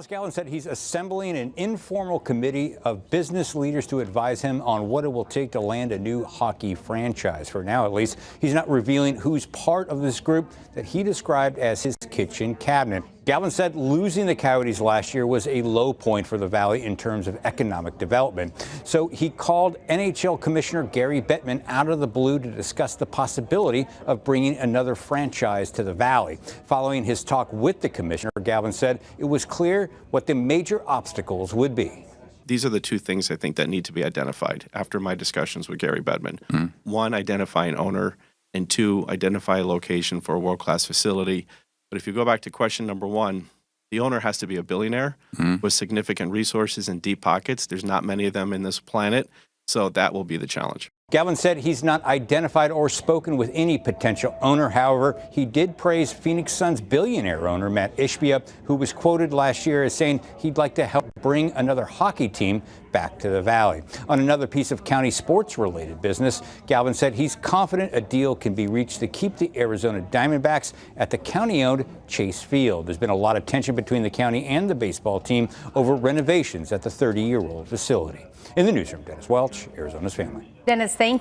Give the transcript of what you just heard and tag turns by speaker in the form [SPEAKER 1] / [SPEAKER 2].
[SPEAKER 1] Galvin said he's assembling an informal committee of business leaders to advise him on what it will take to land a new hockey franchise. For now, at least, he's not revealing who's part of this group that he described as his kitchen cabinet. Galvin said losing the Coyotes last year was a low point for the Valley in terms of economic development. So he called NHL Commissioner Gary Bettman out of the blue to discuss the possibility of bringing another franchise to the Valley. Following his talk with the commissioner, Galvin said it was clear what the major obstacles would be.
[SPEAKER 2] These are the two things I think that need to be identified after my discussions with Gary Bettman. One, identify an owner, and two, identify a location for a world-class facility. But if you go back to question number one, the owner has to be a billionaire with significant resources and deep pockets. There's not many of them in this planet, so that will be the challenge.
[SPEAKER 1] Galvin said he's not identified or spoken with any potential owner. However, he did praise Phoenix Suns billionaire owner Matt Ishbia, who was quoted last year as saying he'd like to help bring another hockey team back to the Valley. On another piece of county sports-related business, Galvin said he's confident a deal can be reached to keep the Arizona Diamondbacks at the county-owned Chase Field. There's been a lot of tension between the county and the baseball team over renovations at the 30-year-old facility. In the newsroom, Dennis Welch, Arizona's Family.
[SPEAKER 3] Dennis, thank you.